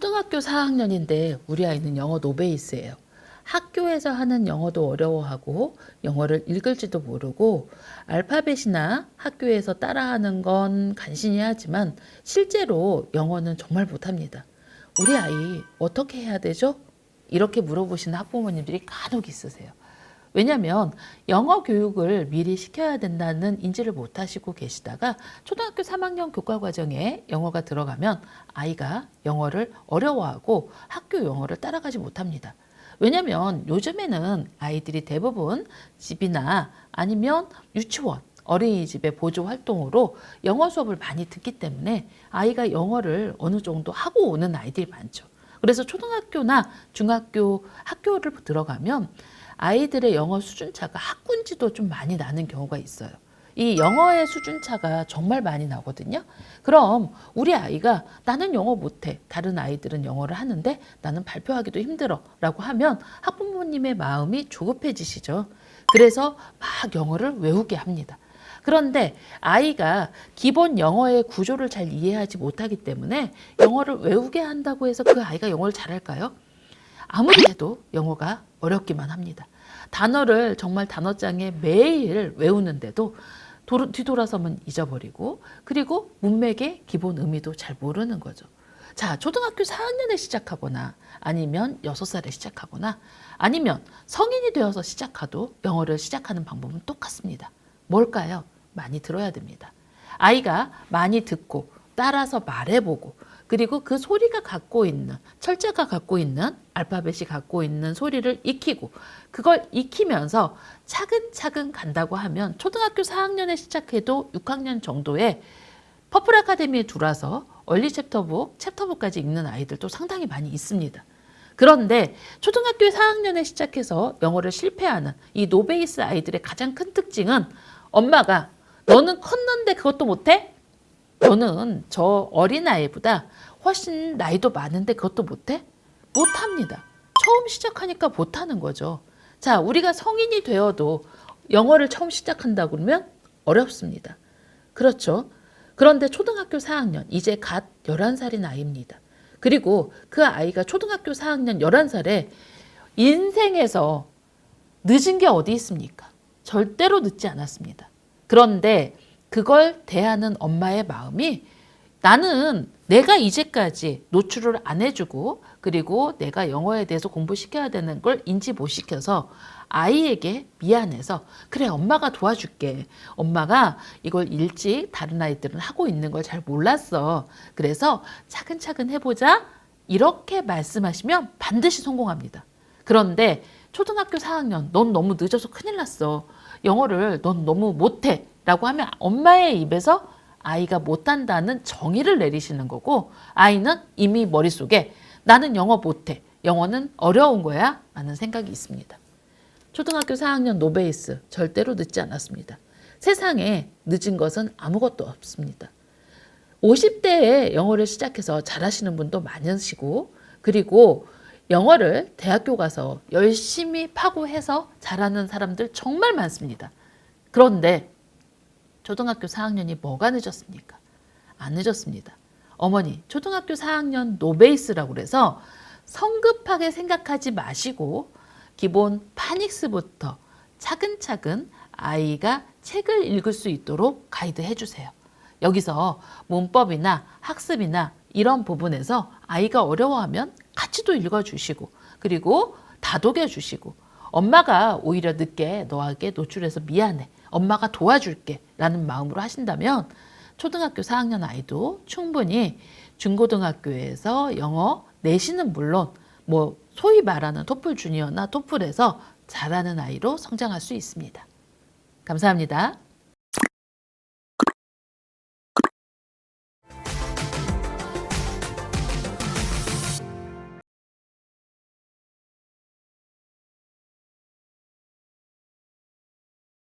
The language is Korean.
초등학교 4학년인데 우리 아이는 영어 노베이스예요. 학교에서 하는 영어도 어려워하고 영어를 읽을지도 모르고 알파벳이나 학교에서 따라하는 건 간신히 하지만 실제로 영어는 정말 못합니다. 우리 아이 어떻게 해야 되죠? 이렇게 물어보시는 학부모님들이 간혹 있으세요. 왜냐하면 영어 교육을 미리 시켜야 된다는 인지를 못하시고 계시다가 초등학교 3학년 교과과정에 영어가 들어가면 아이가 영어를 어려워하고 학교 영어를 따라가지 못합니다. 왜냐하면 요즘에는 아이들이 대부분 집이나 아니면 유치원, 어린이집의 보조 활동으로 영어 수업을 많이 듣기 때문에 아이가 영어를 어느 정도 하고 오는 아이들이 많죠. 그래서 초등학교나 중학교 학교를 들어가면 아이들의 영어 수준차가 학군지도 좀 많이 나는 경우가 있어요. 이 영어의 수준차가 정말 많이 나거든요. 그럼 우리 아이가 나는 영어 못해. 다른 아이들은 영어를 하는데 나는 발표하기도 힘들어. 라고 하면 학부모님의 마음이 조급해지시죠. 그래서 막 영어를 외우게 합니다. 그런데 아이가 기본 영어의 구조를 잘 이해하지 못하기 때문에 영어를 외우게 한다고 해서 그 아이가 영어를 잘할까요? 아무리 해도 영어가 어렵기만 합니다. 단어를 정말 단어장에 매일 외우는데도 뒤돌아서면 잊어버리고 그리고 문맥의 기본 의미도 잘 모르는 거죠. 자, 초등학교 4학년에 시작하거나 아니면 6살에 시작하거나 아니면 성인이 되어서 시작해도 영어를 시작하는 방법은 똑같습니다. 뭘까요? 많이 들어야 됩니다. 아이가 많이 듣고 따라서 말해보고 그리고 그 소리가 갖고 있는, 철자가 갖고 있는, 알파벳이 갖고 있는 소리를 익히고 그걸 익히면서 차근차근 간다고 하면 초등학교 4학년에 시작해도 6학년 정도에 퍼플 아카데미에 들어와서 얼리 챕터북, 챕터북까지 읽는 아이들도 상당히 많이 있습니다. 그런데 초등학교 4학년에 시작해서 영어를 실패하는 이 노베이스 아이들의 가장 큰 특징은 엄마가 너는 컸는데 그것도 못해? 너는 저 어린아이보다 훨씬 나이도 많은데 그것도 못해? 못합니다. 처음 시작하니까 못하는 거죠. 자, 우리가 성인이 되어도 영어를 처음 시작한다 그러면 어렵습니다. 그렇죠? 그런데 초등학교 4학년, 이제 갓 11살인 아이입니다. 그리고 그 아이가 초등학교 4학년 11살에 인생에서 늦은 게 어디 있습니까? 절대로 늦지 않았습니다. 그런데 그걸 대하는 엄마의 마음이 나는 내가 이제까지 노출을 안 해주고 그리고 내가 영어에 대해서 공부시켜야 되는 걸 인지 못 시켜서 아이에게 미안해서 그래 엄마가 도와줄게. 엄마가 이걸 일찍 다른 아이들은 하고 있는 걸 잘 몰랐어. 그래서 차근차근 해보자. 이렇게 말씀하시면 반드시 성공합니다. 그런데 초등학교 4학년 넌 너무 늦어서 큰일 났어. 영어를 넌 너무 못해. 라고 하면 엄마의 입에서 아이가 못한다는 정의를 내리시는 거고 아이는 이미 머릿속에 나는 영어 못해. 영어는 어려운 거야. 라는 생각이 있습니다. 초등학교 4학년 노베이스 절대로 늦지 않았습니다. 세상에 늦은 것은 아무것도 없습니다. 50대에 영어를 시작해서 잘하시는 분도 많으시고 그리고 영어를 대학교 가서 열심히 파고해서 잘하는 사람들 정말 많습니다. 그런데 초등학교 4학년이 뭐가 늦었습니까? 안 늦었습니다. 어머니, 초등학교 4학년 노베이스라고 그래서 성급하게 생각하지 마시고 기본 파닉스부터 차근차근 아이가 책을 읽을 수 있도록 가이드 해주세요. 여기서 문법이나 학습이나 이런 부분에서 아이가 어려워하면 같이 또 읽어주시고 그리고 다독여 주시고 엄마가 오히려 늦게 너에게 노출해서 미안해. 엄마가 도와줄게 라는 마음으로 하신다면 초등학교 4학년 아이도 충분히 중고등학교에서 영어 내신은 물론 뭐 소위 말하는 토플 주니어나 토플에서 잘하는 아이로 성장할 수 있습니다. 감사합니다.